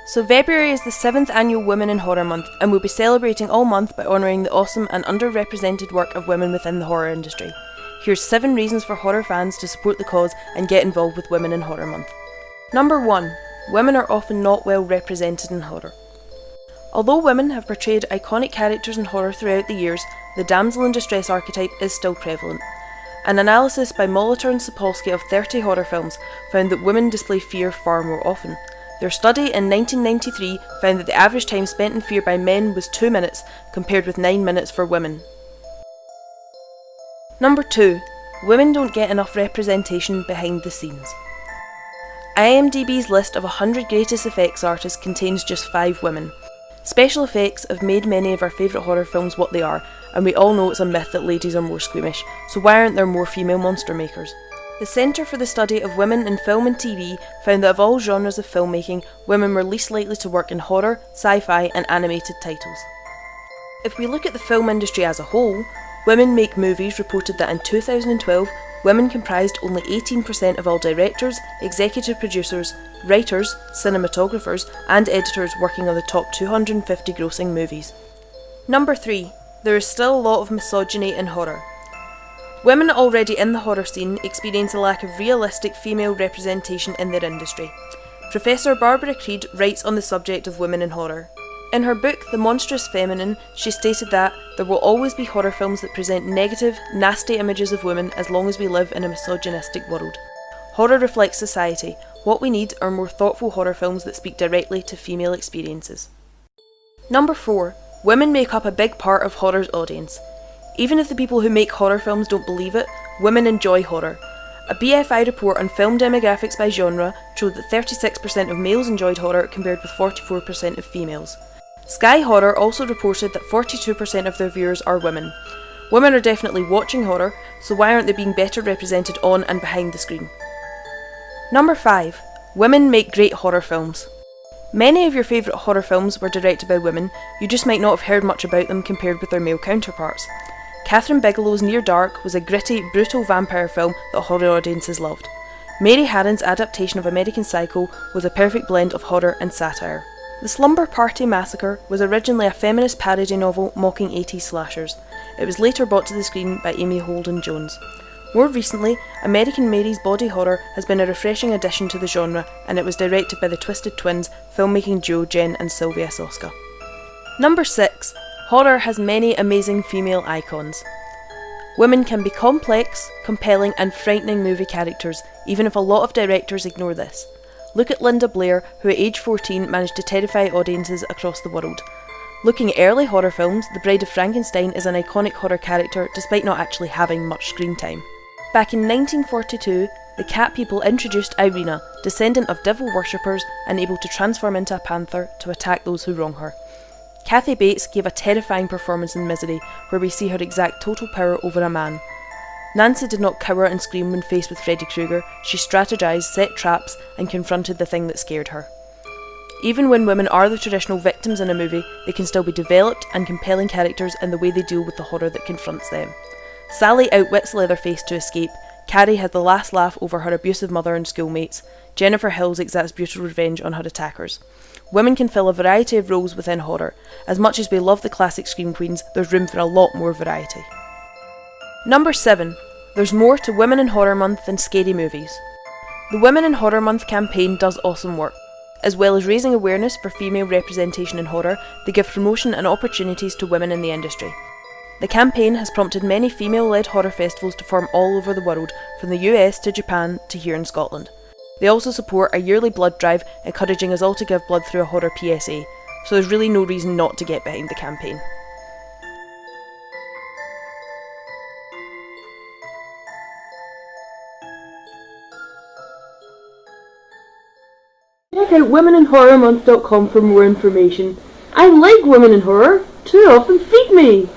So February is the 7th annual Women in Horror Month, and we'll be celebrating all month by honouring the awesome and underrepresented work of women within the horror industry. Here's 7 reasons for horror fans to support the cause and get involved with Women in Horror Month. Number 1. Women are often not well represented in horror. Although women have portrayed iconic characters in horror throughout the years, the damsel in distress archetype is still prevalent. An analysis by Molitor and Sapolsky of 30 horror films found that women display fear far more often. Their study in 1993 found that the average time spent in fear by men was 2 minutes, compared with 9 minutes for women. Number 2. Women don't get enough representation behind the scenes. IMDb's list of 100 greatest effects artists contains just 5 women. Special effects have made many of our favourite horror films what they are, and we all know it's a myth that ladies are more squeamish, so why aren't there more female monster makers? The Centre for the Study of Women in Film and TV found that of all genres of filmmaking, women were least likely to work in horror, sci-fi and animated titles. If we look at the film industry as a whole, Women Make Movies reported that in 2012, women comprised only 18% of all directors, executive producers, writers, cinematographers and editors working on the top 250 grossing movies. Number 3. There is still a lot of misogyny in horror. Women already in the horror scene experience a lack of realistic female representation in their industry. Professor Barbara Creed writes on the subject of women in horror. In her book The Monstrous Feminine, she stated that there will always be horror films that present negative, nasty images of women as long as we live in a misogynistic world. Horror reflects society. What we need are more thoughtful horror films that speak directly to female experiences. Number 4. Women make up a big part of horror's audience. Even if the people who make horror films don't believe it, women enjoy horror. A BFI report on film demographics by genre showed that 36% of males enjoyed horror compared with 44% of females. Sky Horror also reported that 42% of their viewers are women. Women are definitely watching horror, so why aren't they being better represented on and behind the screen? Number 5. Women make great horror films. Many of your favourite horror films were directed by women, you just might not have heard much about them compared with their male counterparts. Catherine Bigelow's Near Dark was a gritty, brutal vampire film that horror audiences loved. Mary Harron's adaptation of American Psycho was a perfect blend of horror and satire. The Slumber Party Massacre was originally a feminist parody novel mocking 80s slashers. It was later brought to the screen by Amy Holden Jones. More recently, American Mary's body horror has been a refreshing addition to the genre, and it was directed by the Twisted Twins, filmmaking duo Jen and Sylvia Soska. Number 6. Horror has many amazing female icons. Women can be complex, compelling and frightening movie characters, even if a lot of directors ignore this. Look at Linda Blair, who at age 14 managed to terrify audiences across the world. Looking at early horror films, The Bride of Frankenstein is an iconic horror character despite not actually having much screen time. Back in 1942, the Cat People introduced Irina, descendant of devil worshippers and able to transform into a panther to attack those who wrong her. Kathy Bates gave a terrifying performance in Misery, where we see her exact total power over a man. Nancy did not cower and scream when faced with Freddy Krueger, she strategised, set traps and confronted the thing that scared her. Even when women are the traditional victims in a movie, they can still be developed and compelling characters in the way they deal with the horror that confronts them. Sally outwits Leatherface to escape, Carrie has the last laugh over her abusive mother and schoolmates, Jennifer Hills exacts brutal revenge on her attackers. Women can fill a variety of roles within horror. As much as we love the classic scream queens, there's room for a lot more variety. Number 7. There's more to Women in Horror Month than scary movies. The Women in Horror Month campaign does awesome work. As well as raising awareness for female representation in horror, they give promotion and opportunities to women in the industry. The campaign has prompted many female-led horror festivals to form all over the world, from the US to Japan to here in Scotland. They also support a yearly blood drive, encouraging us all to give blood through a horror PSA, so there's really no reason not to get behind the campaign. Check out womeninhorrormonth.com for more information. I like women in horror. 2 of them feed me!